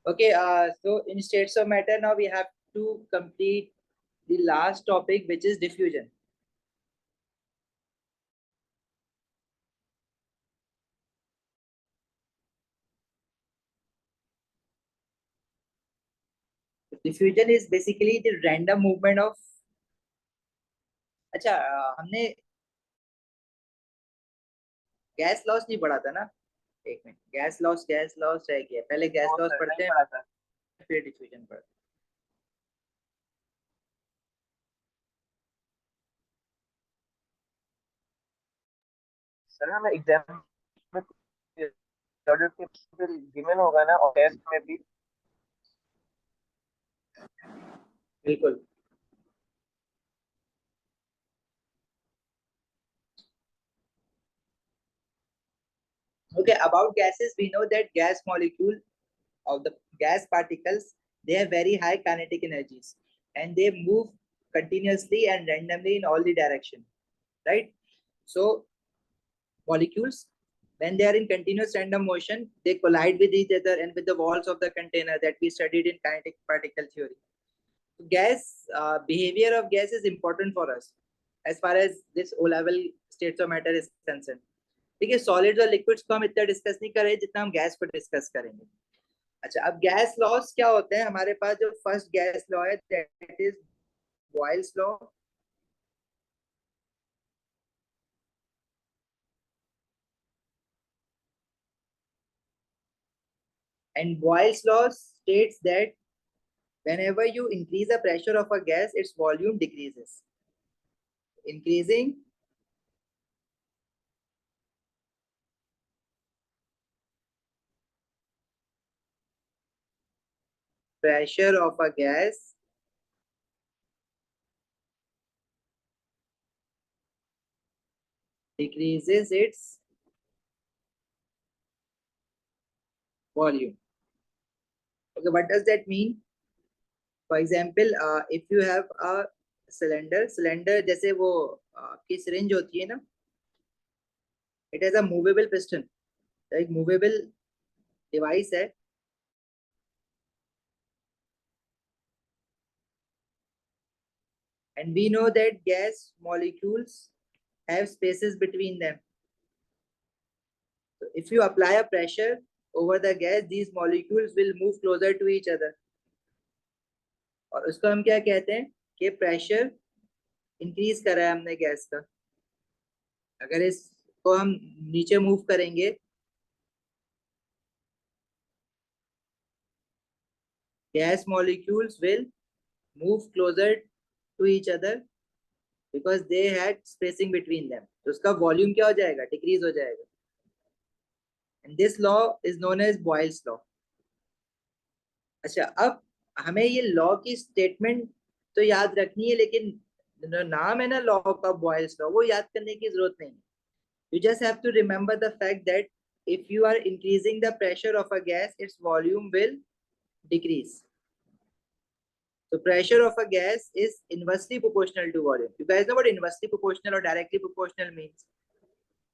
Okay, so in states of matter, now we have to complete the last topic, which is diffusion. Diffusion is basically the random movement of. अच्छा, हमने gas laws नहीं पढ़ा था ना? एक minute, gas laws रह गया, पहले गैस लॉस पढ़ते हैं फिर डिफ्यूजन पढ़ते हैं। सर हमें एग्जाम में गिवन होगा ना, और टेस्ट में भी। बिल्कुल। Okay, about gases, we know that gas molecule of the gas particles, they have very high kinetic energies and they move continuously and randomly in all the direction, right? So molecules, when they are in continuous random motion, they collide with each other and with the walls of the container that we studied in kinetic particle theory. Gas behavior of gas is important for us as far as this O level states of matter is concerned. ठीक है, solids और liquids को हम इतना discuss नहीं कर रहे जितना हम गैस को डिस्कस करेंगे। अच्छा, अब गैस लॉस क्या होते हैं हमारे पास? जो फर्स्ट गैस लॉ है that is Boyle's law. And Boyle's law states that whenever you increase the pressure of a gas, its volume decreases. Increasing pressure of a gas decreases its volume. Okay, what does that mean? For example, if you have a cylinder जैसे वो आपकी syringe होती है ना, it has a movable piston, एक movable device है। And we know that gas molecules have spaces between them. So if you apply a pressure over the gas, these molecules will move closer to each other. और उसको हम क्या कहते हैं कि pressure increase करा है हमने गैस का। अगर इसको हम नीचे मूव करेंगे, gas molecules will move closer to each other because they had spacing between them. तो उसका वॉल्यूम क्या हो जाएगा? डिक्रीज हो जाएगा। And this law is known as Boyle's law. अच्छा, अब हमें ये लॉ की स्टेटमेंट तो याद रखनी है, लेकिन नाम है ना लॉ का बॉयल्स लॉ, वो याद करने की जरूरत नहीं। You just have to remember the fact that if you are increasing the pressure of a gas, its volume will decrease. So pressure of a gas is inversely proportional to volume. You guys know what inversely proportional or directly proportional means?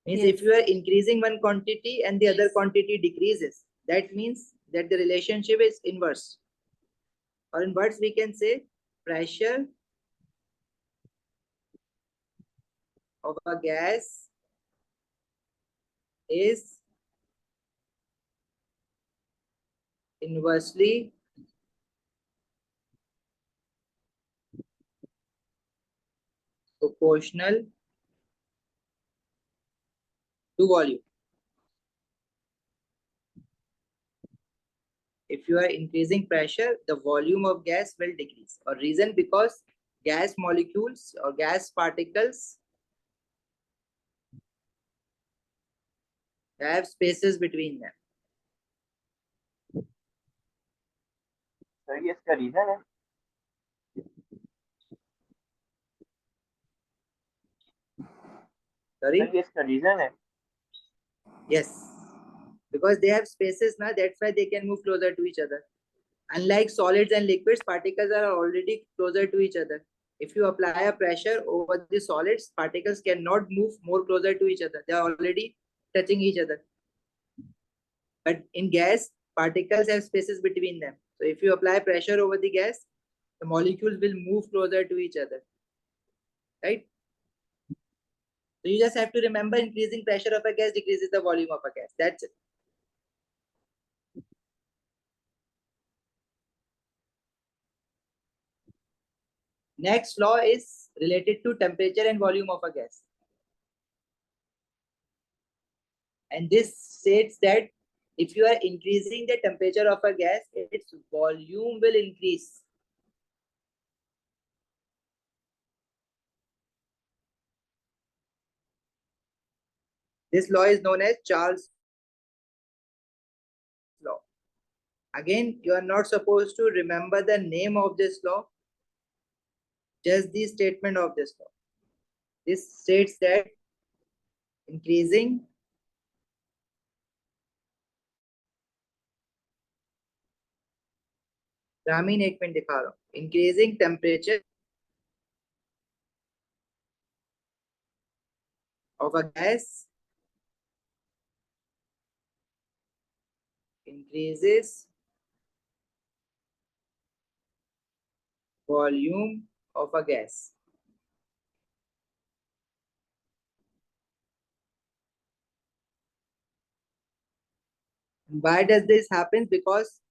Means yes. If you are increasing one quantity and the other quantity decreases, that means that the relationship is inverse. Or in words we can say pressure of a gas is inversely proportional to volume. If you are increasing pressure, the volume of gas will decrease. Or reason because gas molecules or gas particles have spaces between them. Sir ये इसका reason है? Sorry? Sir ये इसका reason है? Yes, because they have spaces now, that's why they can move closer to each other. Unlike solids and liquids, particles are already closer to each other. If you apply a pressure over the solids, particles cannot move more closer to each other. They are already touching each other. But in gas, particles have spaces between them. So if you apply pressure over the gas, the molecules will move closer to each other, right? So you just have to remember increasing pressure of a gas decreases the volume of a gas. That's it. Next law is related to temperature and volume of a gas. And this states that if you are increasing the temperature of a gas, its volume will increase. This law is known as Charles law. Again, you are not supposed to remember the name of this law, just the statement of this law. This states that increasing ग्रामीण एक minute दिखा रहा हूं increasing temperature of a gas increases volume of a gas. Why does this happen? Because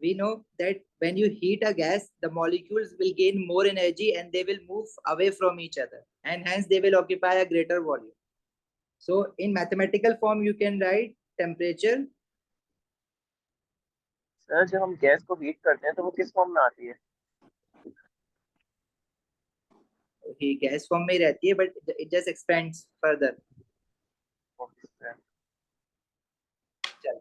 we know that when you heat a gas, the molecules will gain more energy and they will move away from each other, and hence they will occupy a greater volume. So in mathematical form, you can write temperature. Sir जब हम gas को heat करते हैं तो वो किस form में आती है? ही गैस फॉर्म में ही रहती है, but it just expends further. चल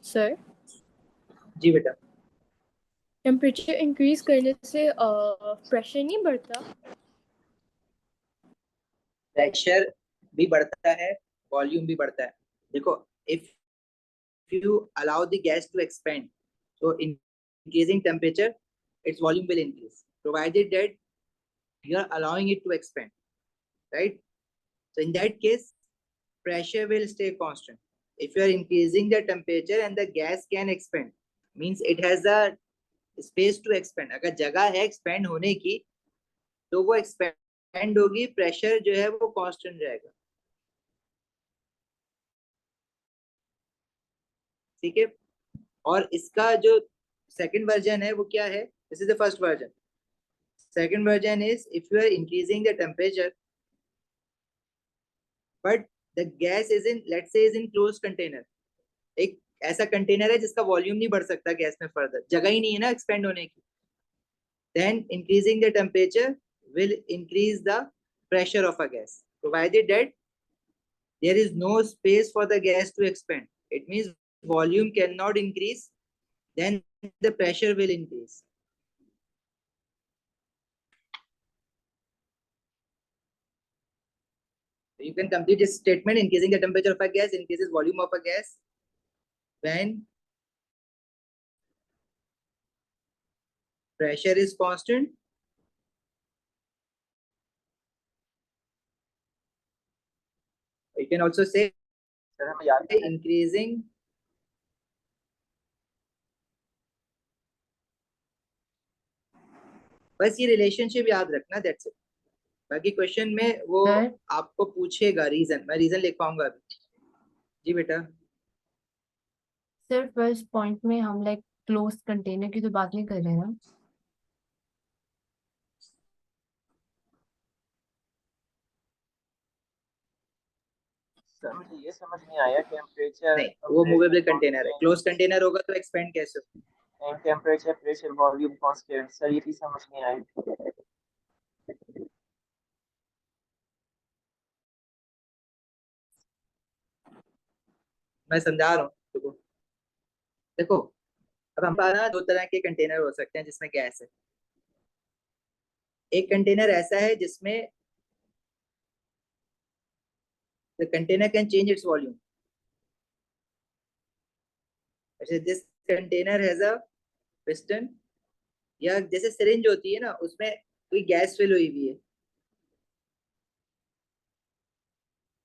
सर जी बेटा. टेम्परेचर इंक्रीज करने से प्रेशर नहीं बढ़ता? प्रेशर भी बढ़ता है, वॉल्यूम भी बढ़ता है. देखो, if you allow the gas to expand, so increasing temperature, its volume will increase, provided that you are allowing it to expand, right? So in that case, pressure will stay constant. If you are increasing the temperature and the gas can expand, means it has a space to expand. अगर जगह है expand होने की, तो वो expand होगी, pressure जो है वो constant रहेगा. ठीक है. और इसका जो सेकंड वर्जन है वो क्या है? This is the first version. Second version is if you are increasing the temperature but the gas is in, let's say, is in close container. एक ऐसा कंटेनर है जिसका वॉल्यूम नहीं बढ़ सकता गैस में फर्दर, जगह ही नहीं है ना एक्सपेंड होने की. Then increasing the temperature will increase the pressure of a gas, provided that there is no space for the gas to expand. It means volume cannot increase, then the pressure will increase. You can complete this statement: increasing the temperature of a gas increases volume of a gas when pressure is constant. You can also say sir हमें याद है increasing बस ये relationship याद रखना, that's it. बाकी question में वो आपको पूछेगा रीजन, मैं रीजन लिख पाऊंगा अभी. जी बेटा. सर फर्स्ट पॉइंट में हम लाइक क्लोज कंटेनर की तो बात नहीं कर रहे हैं ना? सर मुझे ये समझ नहीं आया टेम्परेचर. नहीं, वो मूवेबल कंटेनर है. क्लोज कंटेनर होगा तो एक्सपेंड कैसे? And temperature, pressure, volume constant. Sir ये चीज समझ नहीं आई. मैं समझा रहा हूँ. देखो देखो, अब हमारे पास दो तरह के कंटेनर हो सकते हैं जिसमें गैस है. एक कंटेनर ऐसा है जिसमें the container can change its volume. अच्छा, this container has a piston, या जैसे सिरिंज होती है ना, उसमें कोई गैस फिल हुई हुई है.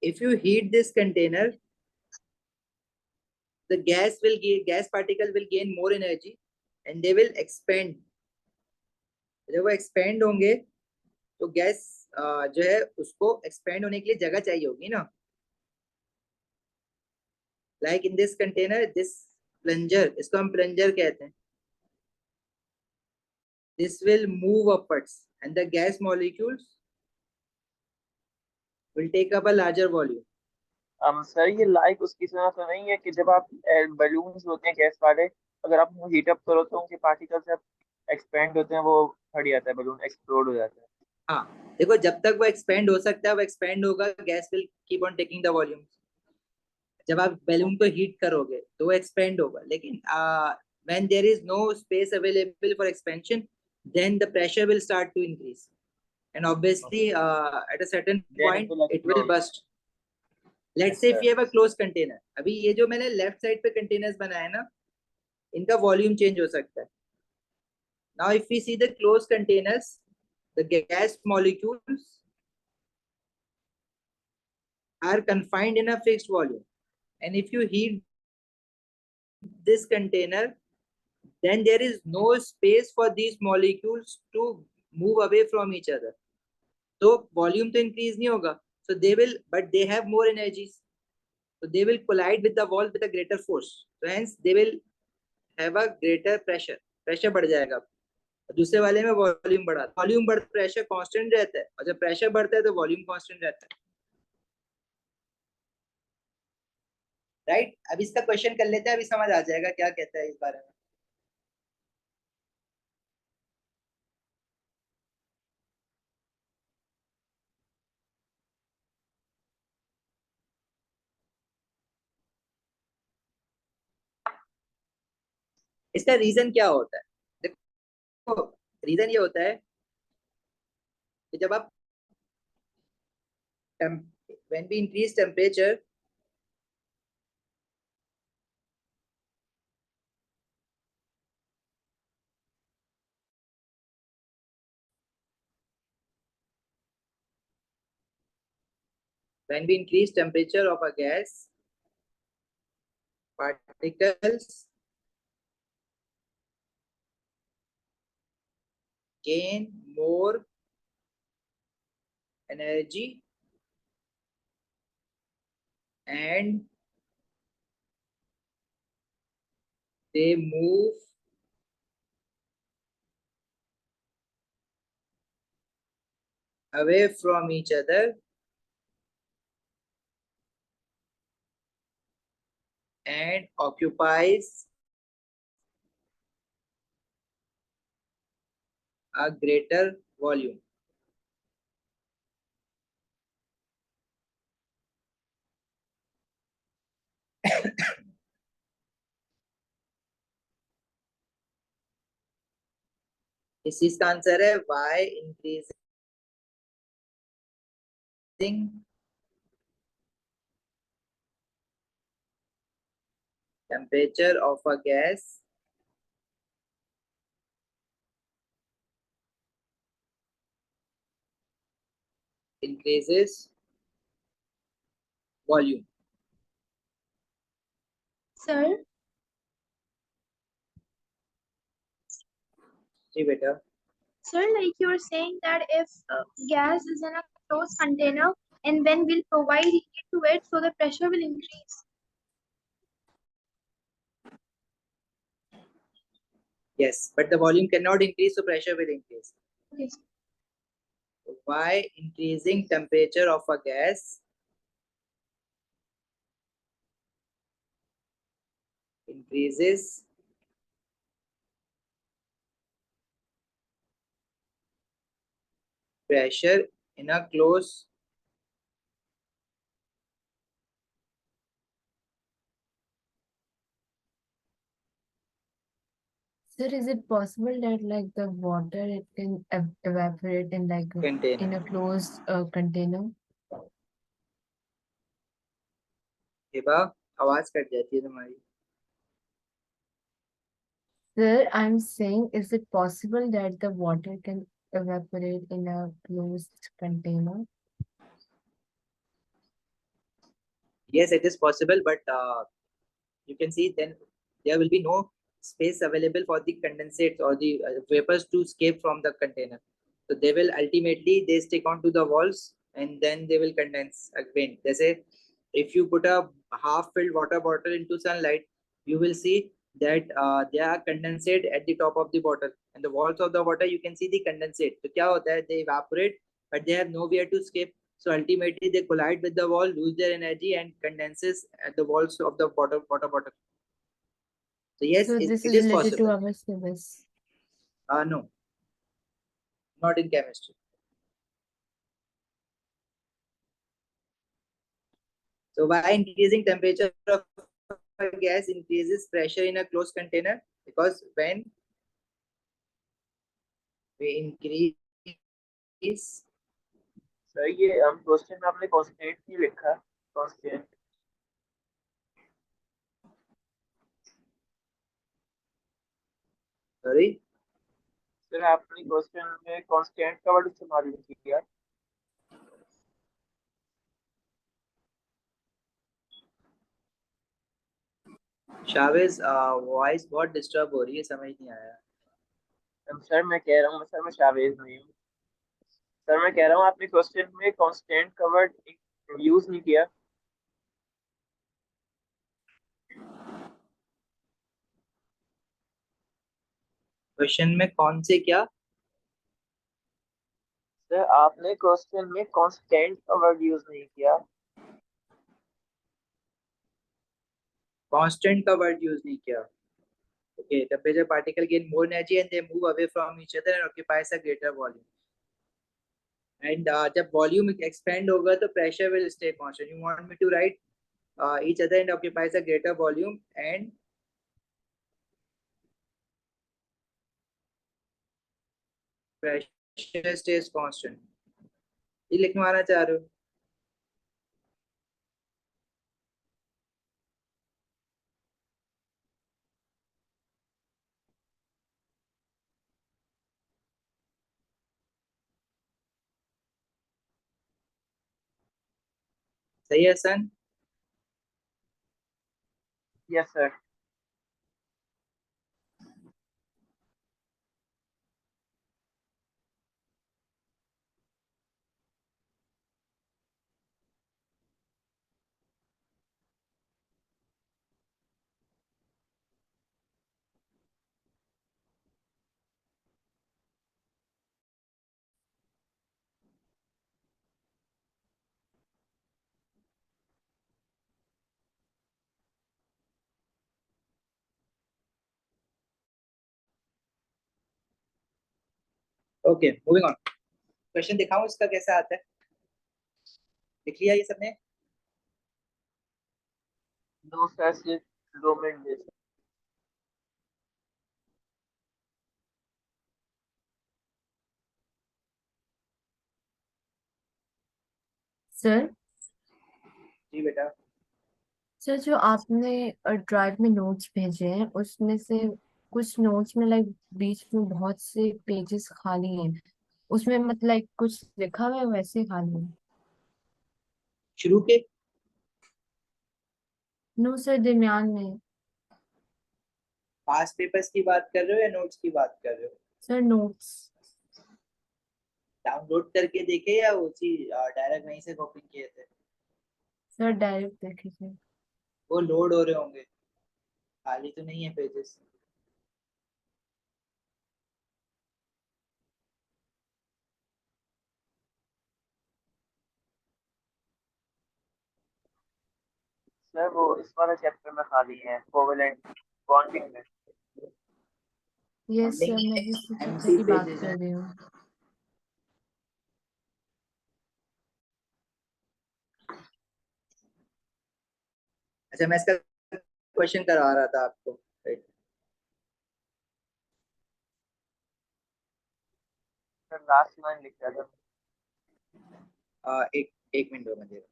If you heat this container, the gas particle will gain more energy and they will expand. जब वो expand होंगे तो गैस जो है उसको expand होने के लिए जगह चाहिए होगी ना. Like in this container, this plunger, इसको हम plunger कहते हैं. This will move upwards and the gas molecules will take up a larger volume. Sir ये लाइक उसकी तरह तो नहीं है कि जब आप बलून्स होते हैं गैस वाले, अगर आप उनको हीट अप करो तो उनके पार्टिकल्स जब एक्सपेंड होते हैं वो फट जाता है, बलून एक्सप्लोड हो जाता है. हाँ, देखो जब तक वो एक्सपेंड हो सकता है वो एक्सपेंड होगा, gas will keep on taking the volume. जब आप बैलून को हीट करोगे तो वो एक्सपेंड होगा, लेकिन when there is no space available for expansion, then the pressure will start to increase, and obviously at a certain Then it point will it will explode. burst. Let's Yes, say if sir. you have a closed container, अभी ये जो मैंने left side पे containers बनाए ना, इनका volume change हो सकता है. Now if we see the closed containers, the gas molecules are confined in a fixed volume, and if you heat this container, then there is no space for these molecules to move away from each other. So volume to increase nahi hoga, so they will, but they have more energies, so they will collide with the wall with a greater force, so hence they will have a greater pressure. Pressure बढ़ जाएगा. दूसरे वाले में volume बढ़ा, volume बढ़ pressure constant रहता है, और जब प्रेशर बढ़ता है तो वॉल्यूम कांस्टेंट रहता है. राइट, अब इसका क्वेश्चन कर लेते हैं, अभी समझ आ जाएगा क्या कहता है इस बारे में. इसका रीजन क्या होता है? देखो, रीजन ये होता है कि जब आप when we increase temperature, when we increase temperature of a gas, particles gain more energy and they move away from each other and occupies a greater volume. इस चीज का आंसर है by increasing temperature of a gas, increases volume. Sir, जी बेटा. sir, like you were saying that if gas is in a closed container and when we'll provide heat to it, so the pressure will increase. Yes, but the volume cannot increase, so pressure will increase. Okay. By increasing temperature of a gas, increases pressure in a closed Sir, is it possible that like the water it can evaporate in like in container. a closed container? Hiba आवाज cut जाती है तुम्हारी. Sir, I'm saying, is it possible that the water can evaporate in a closed container? Yes, it is possible, but you can see then there will be no space available for the condensates or the vapors to escape from the container. So they will ultimately they stick onto the walls and then they will condense again. They say if you put a half-filled water bottle into sunlight, you will see that there are condensate at the top of the bottle and the walls of the water. You can see the condensate. So क्या होता है? They evaporate, but they have nowhere to escape. So ultimately, they collide with the wall, lose their energy, and condenses at the walls of the water bottle. So yes, So it, this it is is related to possible. our syllabus. No, not in chemistry. So by increasing temperature of a gas increases pressure in a closed container, because when we increase, sir ये हम question में आपने constant नहीं लिखा. Constant sorry, sir आपने question में constant का word इस्तेमाल नहीं किया. शावेज वॉइस बहुत डिस्टर्ब हो रही है, समझ नहीं आया. सर मैं कह रहा हूँ, सर मैं शावेज नहीं हूँ. सर मैं कह रहा हूँ आपने क्वेश्चन में कांस्टेंट का वर्ड यूज नहीं किया. क्वेश्चन में कौन से क्या? सर आपने क्वेश्चन में कांस्टेंट का वर्ड यूज नहीं किया. कांस्टेंट का वर्ड यूज नहीं किया. Okay, temperature particle gain more energy and they move away from each other and occupies a greater volume. And जब volume expand होगा तो pressure will stay constant. You want me to write each other and occupies a greater volume and pressure stays constant. ये लिखवाना चाह रहे हो? सही है son? Yes sir. Okay, moving on. Question दिखाऊं इसका कैसा आता है? लिख लिया ये सबने? नो सर सिर्फ 2 मिनट दे. सर, जी बेटा. सर जो आपने ड्राइव में नोट्स भेजे हैं उसमें से कुछ नोट्स में लाइक बीच में बहुत से पेजेस खाली हैं. उसमें मतलब कुछ लिखा हुआ है वैसे खाली है. शुरू के नो सर, दरमियान में. पास पेपर्स की बात कर रहे हो या नोट्स की बात कर रहे हो? Sir notes. डाउनलोड करके देखे या उसी डायरेक्ट वहीं से कॉपी किए थे? सर डायरेक्ट देखे थे. वो लोड हो रहे होंगे, खाली तो नहीं है पेजेस. सर वो इस वाले चैप्टर में खाली है, कोवेलेंट बॉन्डिंग में. यस सर, बॉन्डिंग मैं में जिस चैप्टर एमसी की बात पेजेस कर हैं. रही हूँ. अच्छा, मैं इसका क्वेश्चन करवा रहा था आपको. Right. सर लास्ट लाइन लिख दिया था। एक मिनट दो मुझे।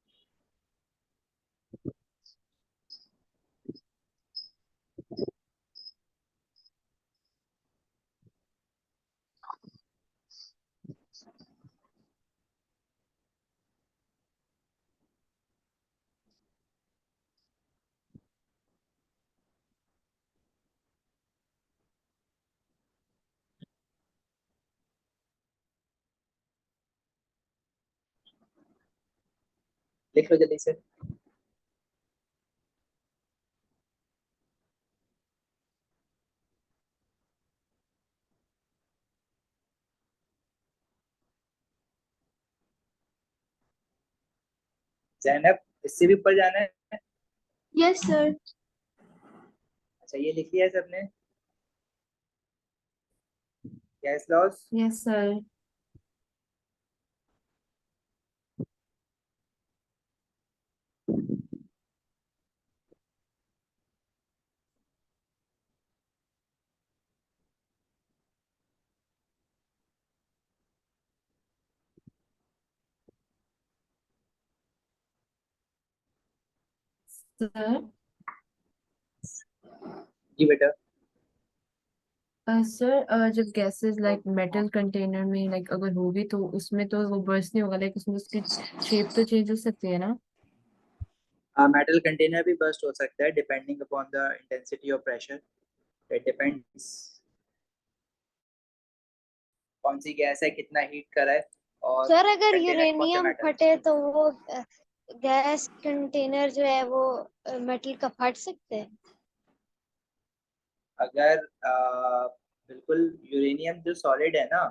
लिख लो जल्दी से। जैनब, इससे भी ऊपर जाना है? Yes, sir. अच्छा, ये लिख लिया है सबने? Gas loss. Yes sir. Sir जी बेटा। सर जब गैसेस लाइक मेटल कंटेनर में लाइक अगर होगी तो उसमें तो वो बर्स्ट नहीं होगा, लाइक उसमें उसकी शेप तो चेंज हो सकती है ना? मेटल कंटेनर भी बर्स्ट हो सकता है depending upon the intensity of pressure. It depends कौन सी गैस है, कितना हीट करा है, और सर अगर कंटेनर कौन सा यूरेनियम मेटल। फटे तो वो गैस कंटेनर जो है वो मेटल का फट सकते हैं? अगर बिल्कुल यूरेनियम जो सॉलिड है ना,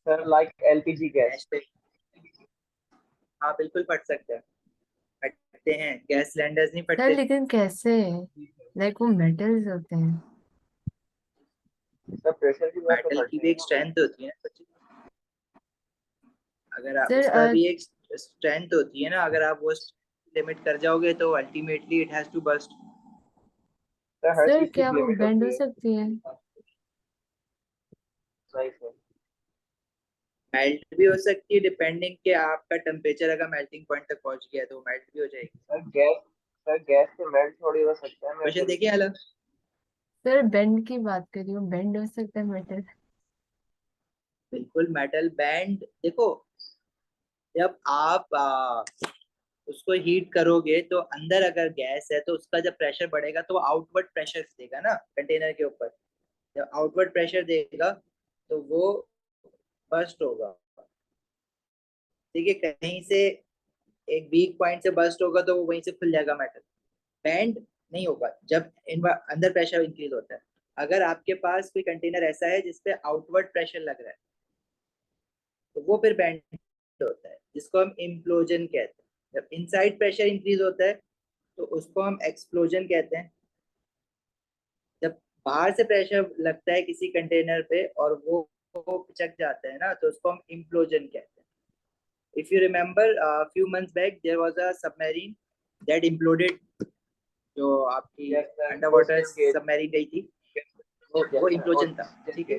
सर लाइक एलपीजी गैस। हाँ बिल्कुल फट सकते हैं, फटते हैं। गैस सिलेंडर्स नहीं सर फटते। लेकिन कैसे, लाइक वो मेटल्स होते हैं। सर प्रेशर की वजह से मेटल की फटते भी हैं एक ना। स्ट्रेंथ होती है ना, अगर आप सर उसका भी एक स्ट्रेंथ होती है ना, अगर आप वो लिमिट कर जाओगे तो ultimately it has to burst. Sir हर सर चीज की क्या वो लिमिट बेंड होती हो है। सकती है? सही सर। मेल्ट भी हो सकती है डिपेंडिंग कि आपका टेम्परेचर अगर मेल्टिंग पॉइंट तक पहुंच गया तो मेल्ट भी हो जाएगी। सर गैस से मेल्ट थोड़ी हो सकता है मेरे क्वेश्चन को। देखिए अलग। सर बेंड की बात कर रही हूँ, बेंड हो सकता है मेटल? बिल्कुल मेटल बैंड। देखो, जब आप उसको हीट करोगे तो अंदर अगर गैस है तो उसका जब प्रेशर बढ़ेगा तो आउटवर्ड प्रेशर देगा ना कंटेनर के ऊपर। जब आउटवर्ड प्रेशर देगा तो वो बर्स्ट होगा। ठीक है, कहीं से एक वीक पॉइंट से बर्स्ट होगा तो वो वहीं से खुल जाएगा मेटल। बैंड नहीं होगा जब अंदर प्रेशर इंक्रीज होता है। अगर आपके पास कोई कंटेनर ऐसा है जिसपे आउटवर्ड प्रेशर लग रहा है तो वो फिर बैंड होता है, जिसको हम इम्प्लोजन कहते हैं। जब इनसाइड प्रेशर इंक्रीज होता है तो उसको हम एक्सप्लोजन कहते हैं। जब बाहर से प्रेशर लगता है किसी कंटेनर पे और वो पिचक जाता है ना, तो उसको हम इम्प्लोजन कहते हैं। If you remember few months back there was a submarine that imploded, जो आपकी अंडर वाटर सबमरीन गई थी, वो इम्प्लोजन था। ठीक है,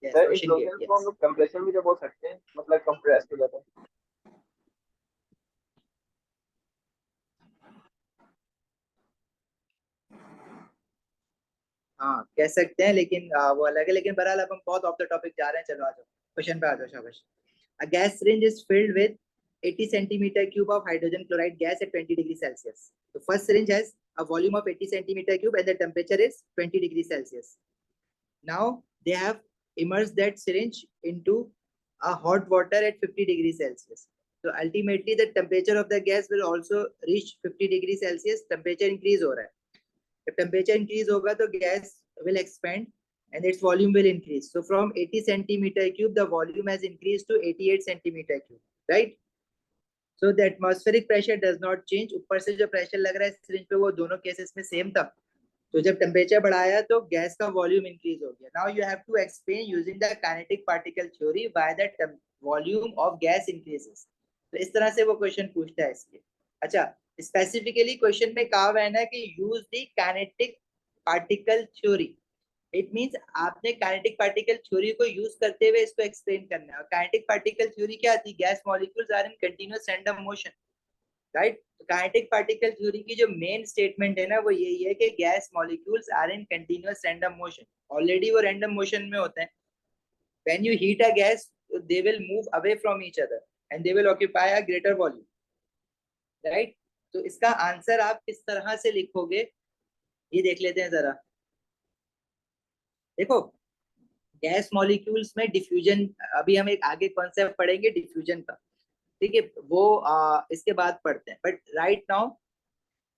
yes, sir ocean gate, implosion को हम यस। लोग कंप्रेशन भी तो बोल सकते हैं, मतलब कंप्रेस हो जाता है। हाँ कह सकते हैं, लेकिन वो अलग है। लेकिन बहरहाल अब हम बहुत ऑफ द टॉपिक जा रहे हैं। चलो आ जाओ, क्वेश्चन पे आ जाओ, शाबाश। A gas syringe is filled with 80 centimeter cube of hydrogen chloride gas at 20 degrees Celsius. The first syringe has a volume of 80 centimeter cube and the temperature is 20 degrees Celsius. Now they have immersed that syringe into a hot water at 50 degrees Celsius. So ultimately the temperature of the gas will also reach 50 degrees Celsius. Temperature increase हो रहा है। If temperature increase होगा तो gas will expand and its volume will increase. So from 80 centimeter cube, the volume has increased to 88 centimeter cube, right? So the atmospheric pressure does not change. ऊपर से जो pressure लग रहा है syringe पे वो दोनों केसेस में सेम था। तो जब टेम्परेचर बढ़ाया तो गैस का वॉल्यूम इंक्रीज हो गया। Now you have to explain using the kinetic particle theory why the volume of gas increases. तो इस तरह से वो क्वेश्चन पूछता है इसके। अच्छा, स्पेसिफिकली क्वेश्चन में कहा हुआ है ना कि use the kinetic particle theory. It means आपने काइनेटिक पार्टिकल थ्योरी को यूज करते हुए इसको एक्सप्लेन करना है। और काइनेटिक पार्टिकल थ्योरी क्या थी? Gas molecules are in continuous random motion, right? तो काइनेटिक पार्टिकल थ्योरी की जो मेन स्टेटमेंट है ना, वो यही है कि gas molecules are in continuous random motion. Already वो रैंडम मोशन में होते हैं। When you heat a gas, they will move away from each other and they will occupy a greater volume, right? तो इसका आंसर आप किस तरह से लिखोगे ये देख लेते हैं जरा। देखो, गैस मॉलिक्यूल्स में डिफ्यूजन, अभी हम एक आगे कॉन्सेप्ट पढ़ेंगे डिफ्यूजन का, ठीक है? वो इसके बाद पढ़ते हैं। बट राइट नाउ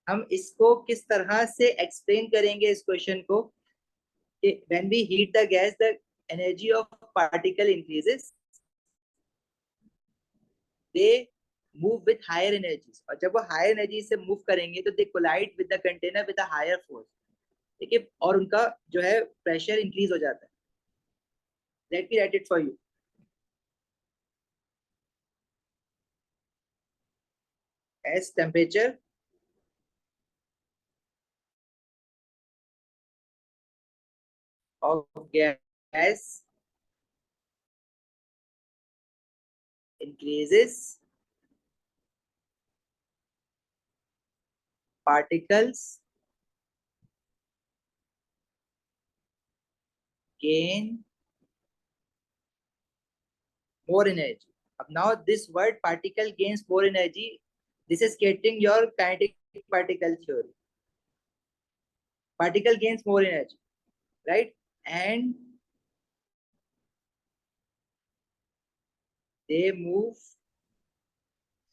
हम इसको किस तरह से एक्सप्लेन करेंगे इस क्वेश्चन को कि when we heat the gas the energy of particle increases, they move with higher energies. और जब वो हायर एनर्जी से मूव करेंगे तो they collide with the container with a higher force, ठीक है? और उनका जो है प्रेशर इंक्रीज हो जाता है। Let me right it for you. as temperature of gas increases, particles gain more energy. Now this word particle gains more energy, this is getting your kinetic particle theory. Particle gains more energy, right? And they move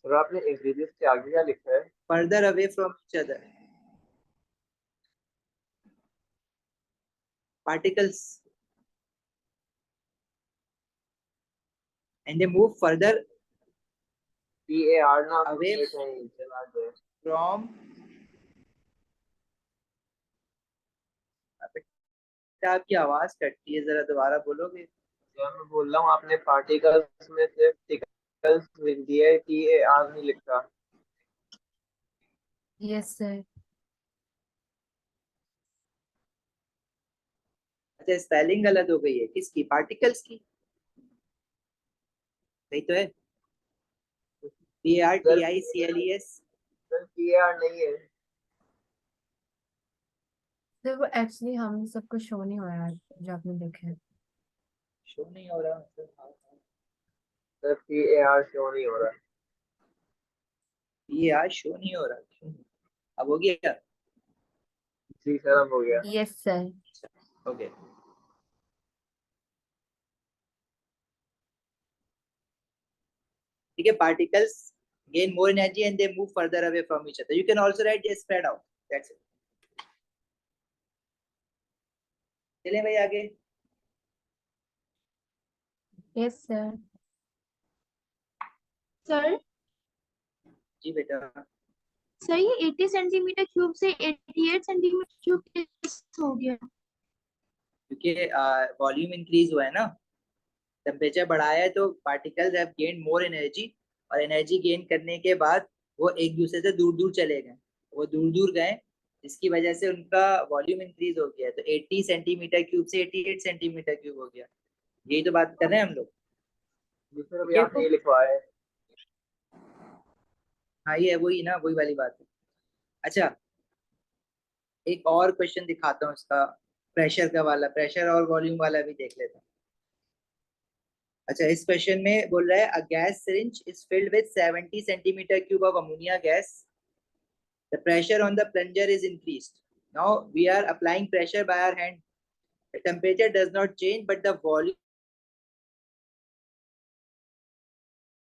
और आपने ingredients के आगे क्या लिखा है? further away from each other. Particles, and they move further PAR ना away ये कहीं चला गया। from, आपकी आवाज कटती है, जरा दोबारा बोलोगे? जो मैं बोल रहा हूँ, आपने पार्टिकल्स में सिर्फ टिकल्स लिख दिया है, PAR नहीं लिखा। Yes sir. अच्छा, स्पेलिंग गलत हो गई है किसकी? पार्टिकल्स की? सही तो है, PARTICLES। सर PAR नहीं है। सर वो एक्चुअली हम सबको शो नहीं हो रहा है जो आपने लिखा है। शो नहीं हो रहा? सर PAR शो नहीं हो रहा। PAR शो नहीं हो रहा, क्यों? अब हो गया? जी सर, अब हो गया। Yes sir. ओके। ठीक है, particles gain more energy and they move further away from each other. You can also write they spread out. That's it. चलें भाई आगे। Yes sir. सर जी बेटा। सर ये 80 सेंटीमीटर क्यूब से 88 सेंटीमीटर क्यूब कैसे हो गया? क्योंकि वॉल्यूम इंक्रीज हुआ है ना, टेम्परेचर बढ़ाया है, तो particles have gain more energy, और एनर्जी गेन करने के बाद वो एक दूसरे से दूर दूर चले गए, वो दूर दूर गए, जिसकी वजह से उनका वॉल्यूम इंक्रीज हो गया। तो 80 सेंटीमीटर क्यूब से 88 सेंटीमीटर क्यूब हो गया। यही तो बात कर रहे हैं हम लोग। जी सर, अभी आपने ये लिखवाया है। हाँ, ये वही ना, वही वाली बात है। अच्छा, एक और क्वेश्चन दिखाता हूँ इसका, प्रेशर का वाला, प्रेशर और वॉल्यूम वाला भी देख लेते हैं। अच्छा, इस क्वेश्चन में बोल रहा है a gas syringe is filled with 70 centimetre cube of ammonia gas, the pressure on the plunger is increased, now we are applying pressure by our hand, the temperature does not change but the volume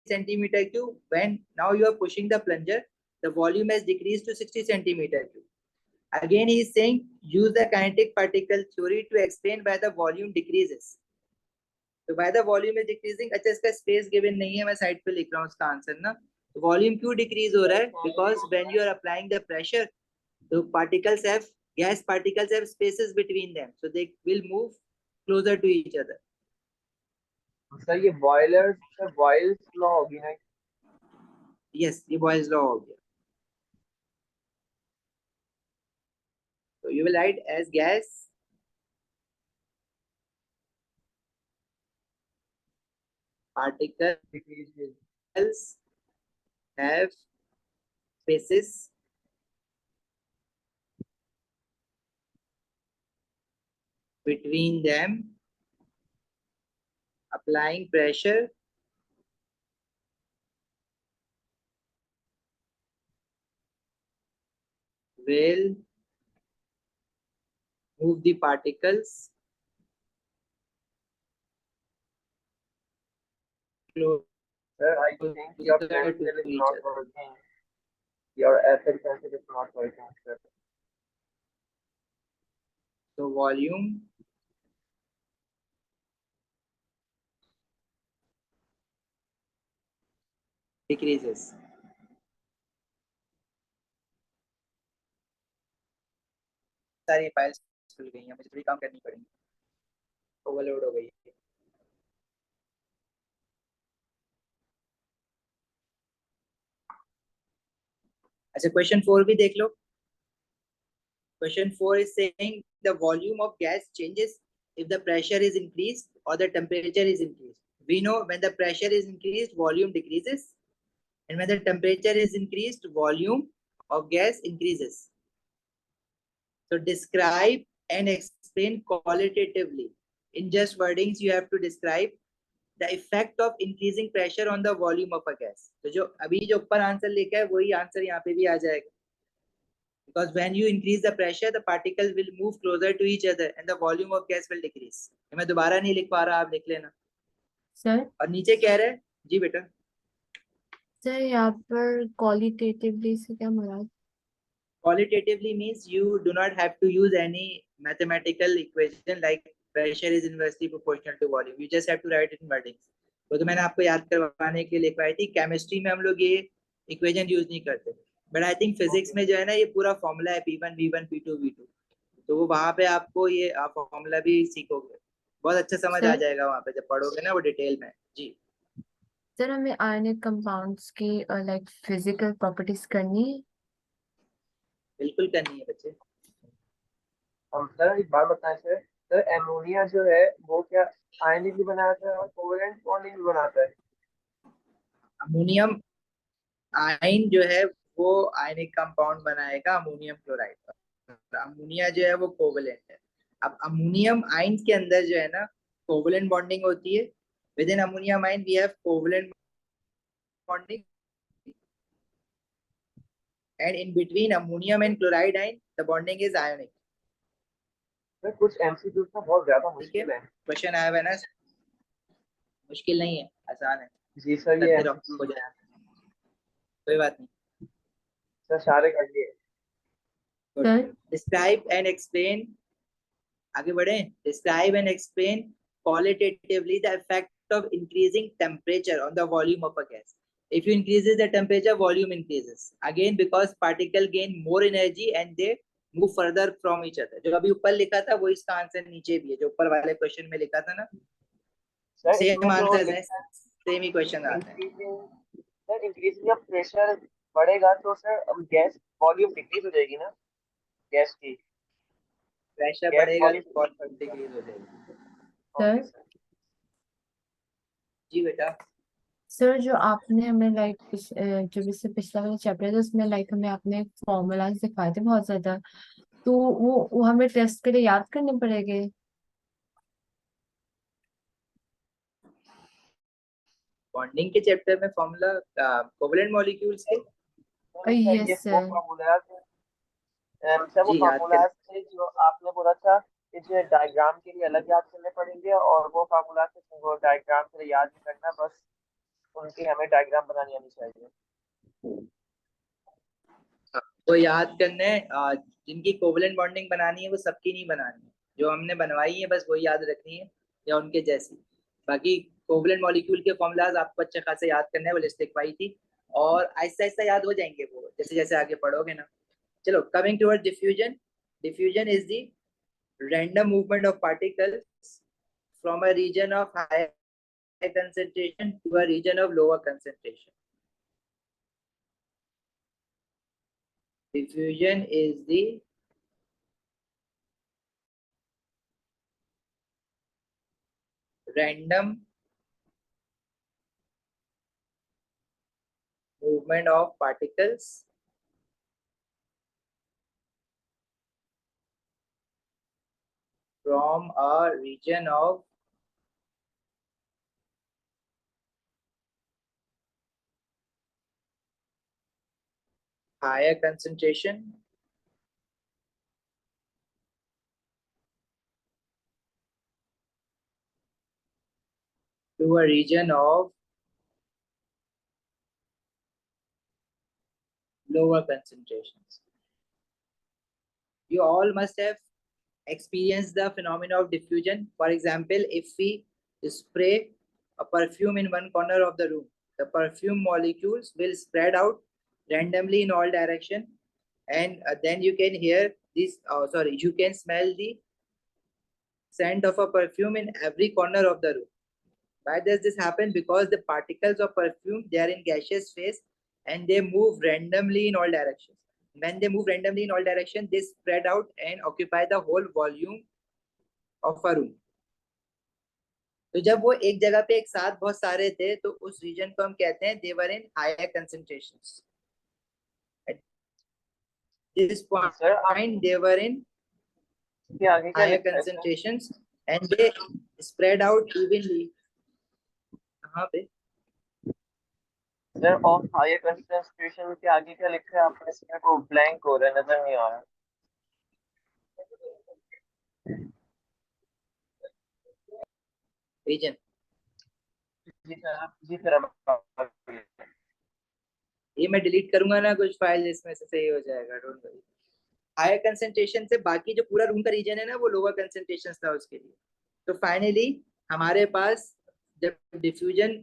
centimeter cube. When now you are pushing the plunger, the volume has decreased to 60 centimeter cube. Again he is saying use the kinetic particle theory to explain why the volume decreases. तो why the volume is decreasing? अच्छा, इसका space given नहीं है, मैं side पे लिख रहा हूँ उसका आंसर ना। तो वॉल्यूम क्यों डिक्रीज हो रहा है? Because when you are applying the pressure, the particles have, gas particles have spaces between them, so they will move closer to each other. Sir ये बॉयल्स लॉ होगी ना? Yes, ये Boyle's law हो गया। So you will write as gas particles decreases. have spaces between them. Applying pressure will move the particles closer Sir, I think your to pencil is each not other. working. Your acid pencil is not working, sir. So volume decreases. सारी files खुल गई हैं, मुझे थोड़ी काम करनी पड़ेगी, overload हो गई है। अच्छा, क्वेश्चन 4 भी देख लो। Question 4 is saying the volume of gas changes if the pressure is increased or the temperature is increased. We know when the pressure is increased, volume decreases, and when the temperature is increased, volume of gas increases. So describe and explain qualitatively. In just wordings, you have to describe the effect of increasing pressure on the volume of a gas. तो जो अभी जो ऊपर answer लिखा है वही answer यहाँ पे भी आ जाएगा. Because when you increase the pressure, the particles will move closer to each other and the volume of gas will decrease. मैं दोबारा नहीं लिख पा रहा, आप लिख लेना. सर और नीचे कह रहे हैं जी बेटा. सर यहाँ पर क्वालिटेटिवली से क्या मुराद? Qualitatively means you do not have to use any mathematical equation like pressure is inversely proportional to volume. You just have to write it in wordings. वो तो मैंने आपको याद करवाने के लिए लिखवाई थी. केमिस्ट्री में हम लोग ये इक्वेशन यूज नहीं करते, बट आई थिंक फिजिक्स में जो है ना ये पूरा फॉर्मूला है P1 V1 P2 V2, तो वो वहां पे आपको ये आप फॉर्मूला भी सीखोगे, बहुत अच्छा समझ आ सर जाएगा वहां पे जब पढ़ोगे ना वो डिटेल में. जी सर हमें आयनिक कंपाउंड्स की लाइक फिजिकल प्रॉपर्टीज करनी है. बिल्कुल करनी है बच्चे. हम सर एक बात बताएं सर. सर एमोनिया जो है वो क्या आयनिक भी बनाता है और कोवेलेंट बॉन्डिंग भी बनाता है? अमोनियम आयन जो है वो आयनिक कंपाउंड बनाएगा अमोनियम क्लोराइड का. अमोनिया जो है वो कोवेलेंट है. अब अमोनियम आयन के अंदर जो है ना कोवेलेंट बॉन्डिंग होती है. Within ammonium ion we have covalent bonding, and in between ammonium and chloride ion the bonding is ionic. Sir कुछ एमसीक्यूज ना बहुत ज्यादा ठीक है, मुश्किल है. क्वेश्चन आया हुआ है ना, मुश्किल नहीं है, आसान है, जी सर ये करते रहो, MCQ हो जाएगा, कोई बात नहीं. सर सारे कर लिए. सर डिस्क्राइब एंड एक्सप्लेन, आगे बढ़े. Describe and explain qualitatively the effect of increasing temperature on the volume of a gas. If you increases the temperature, volume increases again because particle gain more energy and they move further from each other. जो अभी ऊपर लिखा था वो इसका answer नीचे भी है, जो ऊपर वाले क्वेश्चन में लिखा था ना, सर सेम इसमें जो आंसर है, लिखा है सेम ही क्वेश्चन आते हैं. सर इंक्रीजिंग जब प्रेशर बढ़ेगा तो सर अब गैस वॉल्यूम डिक्रीज हो जाएगी ना गैस की. प्रेशर गैस बढ़ेगा वॉल्यूम तो बहुत डिक्रीज हो जाएगी. Okay sir sir. जी बेटा. सर जो आपने हमें लाइक जो इससे पिछला वाला चैप्टर था उसमें लाइक हमें आपने फॉर्मूलाज दिखाए थे बहुत ज्यादा, तो वो हमें टेस्ट के लिए याद करने पड़ेंगे. बॉन्डिंग के चैप्टर में फॉर्मूला कोवेलेंट मॉलिक्यूल्स के सर ये यस वो सर. फार्मूला सर वो जी याद फार्मूला कर. से जो आपने बोला था इसे डायग्राम के लिए अलग याद करने पड़ेंगे और वो फार्मूला से वो डायग्राम के लिए याद नहीं करना, बस उनकी हमें डायग्राम बनानी आनी चाहिए. वो याद करने जिनकी कोवेलेंट बॉन्डिंग बनानी है वो सबकी नहीं बनानी है, जो हमने बनवाई है बस वही याद रखनी है या उनके जैसी. बाकी कोवेलेंट मॉलिक्यूल के फॉर्मूलाज आपको अच्छे खासे याद करने हैं, वो लिस्ट लिखवाई थी और आहिस्ता आहिस्ता याद हो जाएंगे वो जैसे जैसे आगे पढ़ोगे ना. चलो, coming towards diffusion. Diffusion is the random movement of particles from a region of high concentration to a region of lower concentration. Diffusion is the random movement of particles from a region of higher concentration to a region of lower concentrations. You all must have experienced the phenomena of diffusion. For example, if we spray a perfume in one corner of the room, the perfume molecules will spread out randomly in all direction, and then you can hear this, you can smell the scent of a perfume in every corner of the room. Why does this happen? Because the particles of perfume, they are in gaseous phase and they move randomly in all directions. When they move randomly in all directions, they spread out and occupy the whole volume of a room. तो जब वो एक जगह पे एक साथ बहुत सारे थे तो उस रीजन को हम कहते हैं they were in higher concentrations. At this point, they were in higher concentrations and they spread out evenly. कहाँ पे? सर ऑफ हायर कंसंट्रेशन के आगे क्या लिखा है आपने? इसमें को ब्लैंक हो रहा है, नजर नहीं आ रहा। रीजन जी सर ये मैं डिलीट करूंगा ना कुछ फाइल, इसमें से सही हो जाएगा, डोंट वरी। हायर कंसंट्रेशन से बाकी जो पूरा रूम का रीजन है ना वो लोअर कंसंट्रेशन था उसके लिए। तो फाइनली हमारे पास जब डिफ्यूजन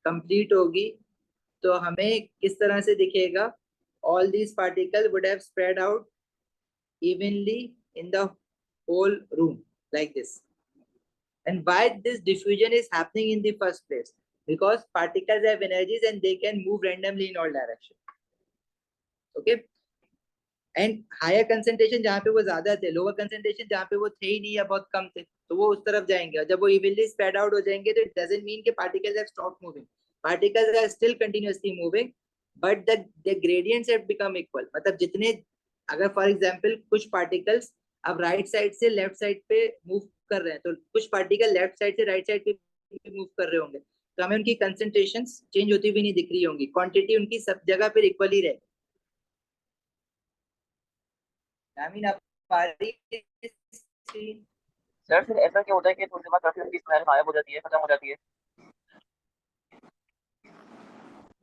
कंप्लीट होगी तो हमें किस तरह से दिखेगा? All these particle would have spread out evenly in the whole room like this. And why this diffusion is happening in the first place? Because particles have energies and they can move randomly in all directions. Okay? And higher concentration जहाँ पे वो ज्यादा थे, lower concentration जहाँ पे वो थे ही नहीं या बहुत कम थे, तो वो उस तरफ जाएंगे। और जब वो evenly spread out हो जाएंगे तो it doesn't mean कि particles have stopped moving. Particles are still continuously moving, but the gradients have become equal. मतलब जितने, अगर फॉर एग्जाम्पल कुछ पार्टिकल्स अब राइट साइड से लेफ्ट साइड पे मूव कर रहे हैं तो कुछ पार्टिकल लेफ्ट साइड से राइट साइड पे मूव कर रहे होंगे तो हमें उनकी कंसंट्रेशंस चेंज होती भी नहीं दिख रही होंगी, क्वांटिटी उनकी सब जगह पर इक्वल ही रहेगी। सर फिर ऐसा क्या होता है कि थोड़ी देर बाद परफ्यूम की स्मेल गायब हो जाती है, खत्म हो जाती है?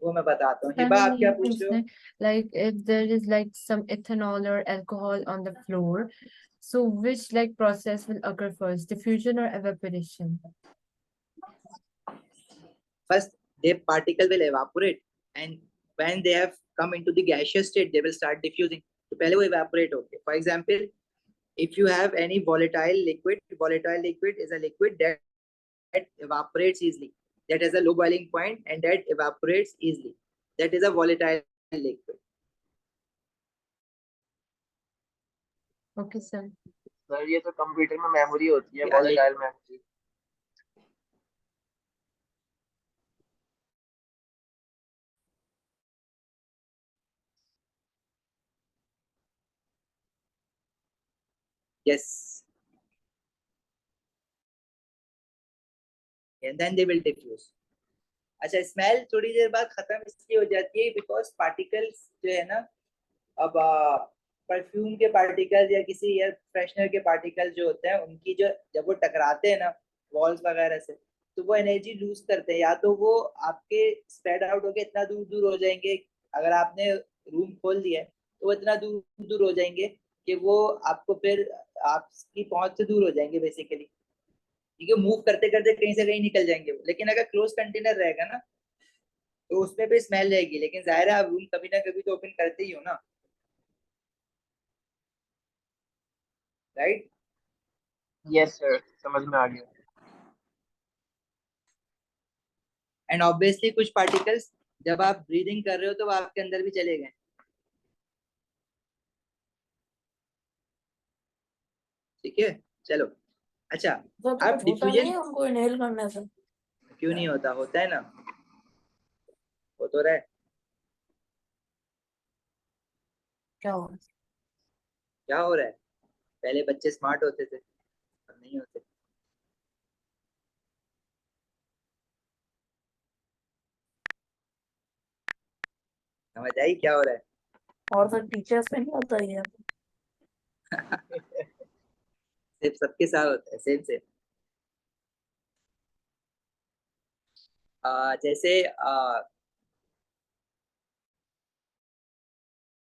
वो मैं बताता हूँ। हिबा आप क्या पूछ रहे हो? Like if there is like some ethanol or alcohol on the floor, so which like process will occur first, diffusion or evaporation? First, the particle will evaporate, and when they have come into the gaseous state, they will start diffusing. तो पहले वो evaporate होंगे. For example, if you have any volatile liquid is a liquid that evaporates easily, that has a low boiling point and that evaporates easily. That is a volatile liquid. Okay, sir. Sir ये तो computer में memory होती है, volatile memory. Yes. And then they will diffuse. अच्छा, smell थोड़ी देर बाद खत्म इसलिए हो जाती है बिकॉज पार्टिकल्स जो है ना, अब परफ्यूम के पार्टिकल या किसी एयर फ्रेशनर के पार्टिकल जो होते हैं उनकी जो जब वो टकराते हैं ना वॉल्स वगैरह से तो वो एनर्जी लूज करते हैं, या तो वो आपके स्प्रेड आउट होके इतना दूर दूर हो जाएंगे, अगर आपने रूम खोल दिया है तो वो इतना दूर दूर हो जाएंगे कि वो आपको फिर आपकी पहुंच से दूर हो जाएंगे बेसिकली, ठीक है, मूव करते करते कहीं से कहीं निकल जाएंगे वो। लेकिन अगर क्लोज कंटेनर रहेगा ना तो उसमें भी स्मेल रहेगी, लेकिन जाहिर है आप रूम कभी ना कभी तो ओपन करते ही हो ना, राइट? यस सर, समझ में आ गया। एंड ऑब्वियसली कुछ पार्टिकल्स जब आप ब्रीदिंग कर रहे हो तो वो आपके अंदर भी चले गए, ठीक है? चलो अच्छा, अब डिफ्यूजन हमको इनहेल करना है। क्यों नहीं होता? होता है ना, हो तो रहा है। क्या हुआ? क्या हो रहा है? पहले बच्चे स्मार्ट होते थे, अब नहीं होते। समझ आई क्या हो रहा है? और तो टीचर्स में नहीं होता ये। सिर्फ सबके साथ होता है, सेम सेम। जैसे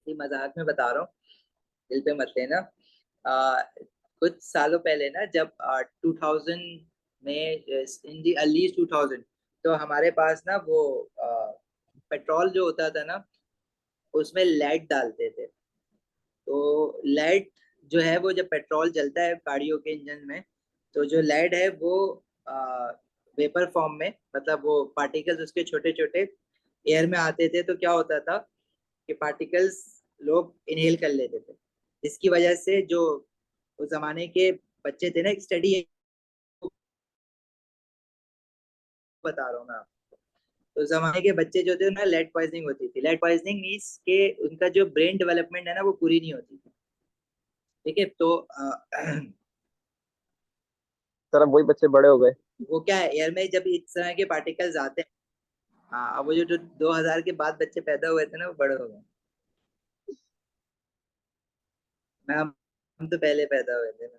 ये मजाक में बता रहा हूँ, दिल पे मत लेना। आ, कुछ सालों पहले ना, जब 2000 में, इन दी अर्ली 2000, तो हमारे पास ना वो पेट्रोल जो होता था ना, उसमें लेड डालते थे। तो लेड जो है वो, जब पेट्रोल जलता है गाड़ियों के इंजन में, तो जो लेड है वो वेपर फॉर्म में, मतलब वो पार्टिकल्स उसके छोटे छोटे एयर में आते थे। तो क्या होता था कि पार्टिकल्स लोग इनहेल कर लेते थे, जिसकी वजह से जो उस जमाने के बच्चे थे ना, एक स्टडी बता रहा हूँ मैं आपको। तो उस जमाने के बच्चे जो थे ना, लेड पॉइजनिंग होती थी। लेड पॉइजनिंग मीन्स के उनका जो ब्रेन डेवलपमेंट है ना, वो पूरी नहीं होती थी। ठीक है, तो सर अब वही बच्चे बड़े हो गए। वो क्या है, एयर में जब इस तरह के पार्टिकल्स आते हैं, हाँ, अब वो जो 2000 के बाद बच्चे पैदा हुए थे ना, वो बड़े हो गए। मैं हम तो पहले पैदा हुए थे ना।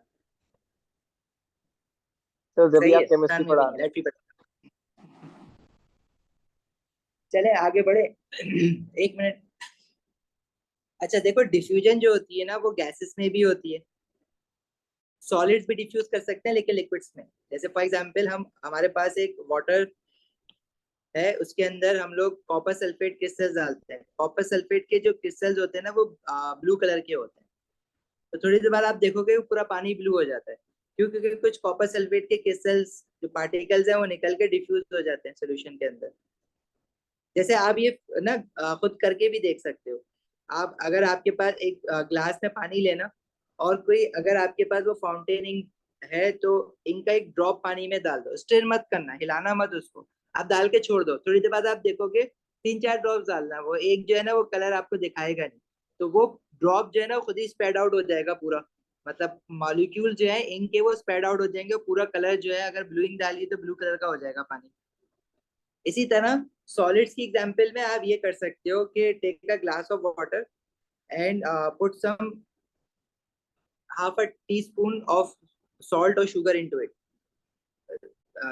सर जब भी सही है, आप केमिस्ट्री नुकसान में भी पढ़ा नहीं, रहे हैं। Let's be. चले आगे बढ़े। एक मिनट। अच्छा देखो, डिफ्यूजन जो होती है ना, वो गैसेस में भी होती है। सॉलिड्स भी डिफ्यूज कर सकते हैं, लेकिन लिक्विड्स में। जैसे फॉर एग्जांपल, हम हमारे पास एक वाटर है, उसके अंदर हम लोग कॉपर सल्फेट क्रिस्टल्स डालते हैं। कॉपर सल्फेट के जो क्रिस्टल्स होते हैं ना, वो ब्लू कलर के होते हैं। तो थोड़ी देर बाद आप देखोगे वो पूरा पानी ब्लू हो जाता है। क्यों? क्योंकि कुछ कॉपर सल्फेट के क्रिस्टल्स, जो पार्टिकल्स हैं, वो निकल के डिफ्यूज हो जाते हैं सोल्यूशन के अंदर। जैसे आप ये ना खुद करके भी देख सकते हो। आप अगर आपके पास एक ग्लास में पानी लेना, और कोई अगर आपके पास वो फाउंटेनिंग है, तो इनका एक ड्रॉप पानी में डाल दो, स्टिर मत करना, हिलाना मत उसको। आप डाल के छोड़ दो, थोड़ी देर बाद आप देखोगे 3-4 ड्रॉप्स डालना, वो एक जो है ना, वो कलर आपको दिखाएगा नहीं। तो वो ड्रॉप जो है ना, वो खुद ही स्प्रेड आउट हो जाएगा पूरा। मतलब मॉलिक्यूल जो है इनके, वो स्प्रेड आउट हो जाएंगे, और पूरा कलर जो है, अगर ब्लूइंग डालिए तो ब्लू कलर का हो जाएगा पानी। इसी तरह सॉलिड्स की एग्जांपल में आप ये कर सकते हो कि take a glass of water and put some half a teaspoon of salt or sugar into it.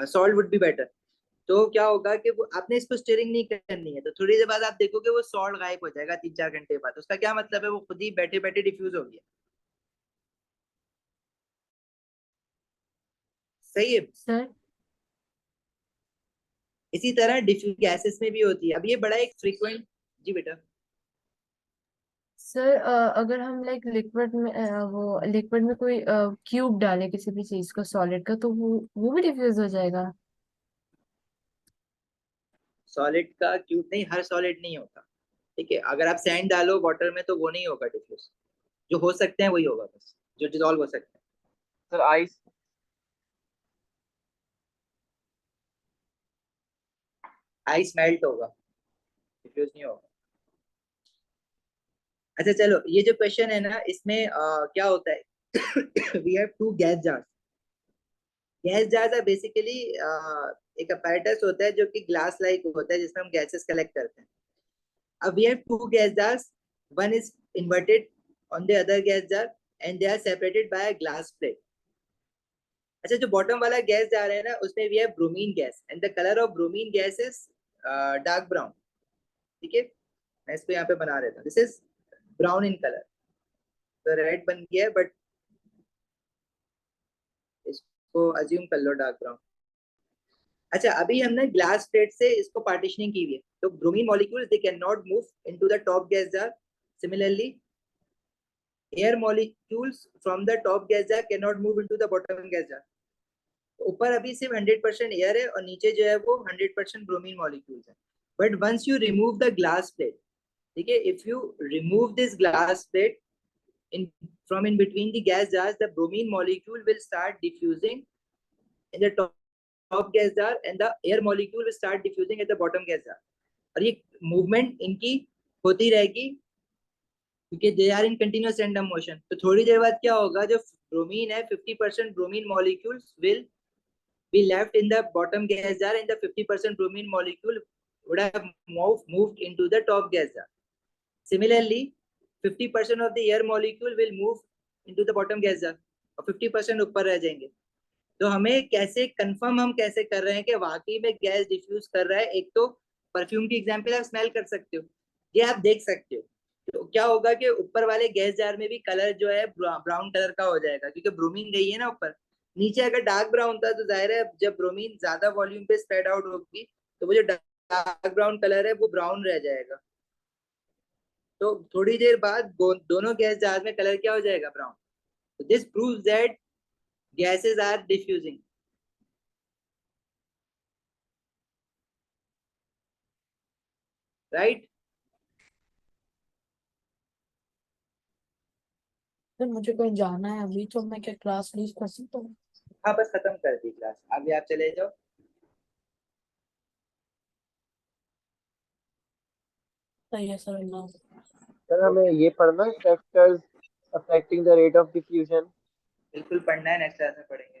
Salt would be better. तो क्या होगा कि वो आपने इसको स्टीयरिंग नहीं करनी है, तो थोड़ी देर बाद आप देखोगे वो सॉल्ट गायब हो जाएगा 3-4 घंटे बाद। उसका क्या मतलब है, वो खुद ही बैठे बैठे डिफ्यूज हो गया। सही है। सर इसी तरह डिफ्यूज गैसेस में भी होती है। अब ये बड़ा एक फ्रीक्वेंट। जी बेटा। सर अगर हम लाइक लिक्विड में वो लिक्विड में कोई क्यूब डाले किसी भी चीज का सॉलिड का, तो वो भी डिफ्यूज हो जाएगा? सॉलिड का क्यूब नहीं, हर सॉलिड नहीं होता। ठीक है, अगर आप सैंड डालो वाटर में, तो वो नहीं होगा डिफ्यूज। जो हो सकते हैं वही होगा, बस जो डिजोल्व हो सकते हैं। Sir ice. आइस मेल्ट होगा, डिफ्यूज नहीं होगा। अच्छा चलो, ये जो क्वेश्चन है ना, इसमें क्या होता है, we have two gas jars. Gas jars are basically एक अपैरेटस होता है जो कि ग्लास लाइक होता है, जिसमें हम गैसेस कलेक्ट करते हैं। अब we have two gas jars, one is inverted on the other gas jar, and they are separated by a glass plate. अच्छा, जो बॉटम वाला गैस जार है ना, उसमें we have bromine gas, and the colour of bromine gas is dark brown. ठीक है, मैं इसको यहाँ पे बना देता हूँ, this is brown in colour. तो रेड बन गया है, बट इसको अज्यूम कर लो डार्क ब्राउन। अच्छा, अभी हमने ग्लास प्लेट से इसको पार्टीशनिंग की हुई है, तो bromine molecules they can not move into the top gas jar. Similarly air molecules from the top gas jar can not move into the bottom gas jar. ऊपर अभी सिर्फ 100% एयर है, और नीचे जो है वो 100% ब्रोमीन मॉलिक्यूल्स है। But once you remove the glass plate, ठीक है, if you remove this glass plate in between the gas jars, the bromine molecule will start diffusing in the top gas jar, and the air molecule will start diffusing at the bottom gas jar. और ये movement इनकी होती रहेगी क्योंकि they are in continuous random motion. तो थोड़ी देर बाद क्या होगा, जो ब्रोमीन है 50% bromine molecules will be left in the bottom gas jar and the 50% bromine molecule would have moved into the top gas jar. Similarly, 50% of the air molecule will move into the bottom gas jar और 50% ऊपर रह जाएंगे। तो हमें कैसे confirm हम कैसे कर रहे हैं कि वाकई में गैस डिफ्यूज कर रहा है? एक तो परफ्यूम की एग्जांपल आप स्मेल कर सकते हो, ये आप देख सकते हो। तो क्या होगा कि ऊपर वाले गैस जार में भी कलर जो है ब्राउन कलर का हो जाएगा, क्योंकि ब्रोमीन गई है ना ऊपर। नीचे अगर डार्क ब्राउन था तो जाहिर है जब ब्रोमीन ज्यादा वॉल्यूम पे स्प्रेड आउट होगी तो वो जो डार्क ब्राउन कलर है वो ब्राउन रह जाएगा। तो थोड़ी देर बाद दोनों गैस जार में कलर क्या हो जाएगा? ब्राउन। तो this proves that gases are diffusing. Right? Sir मुझे कहीं जाना है अभी, तो मैं क्या क्लास लीव कर सकता हूँ? हाँ, बस खत्म कर दी क्लास, अभी आप चले जाओ। सही है सर, अल्लाह। सर हमें ये पढ़ना है factors affecting the rate of diffusion. बिल्कुल पढ़ना है, नेक्स्ट क्लास में पढ़ेंगे।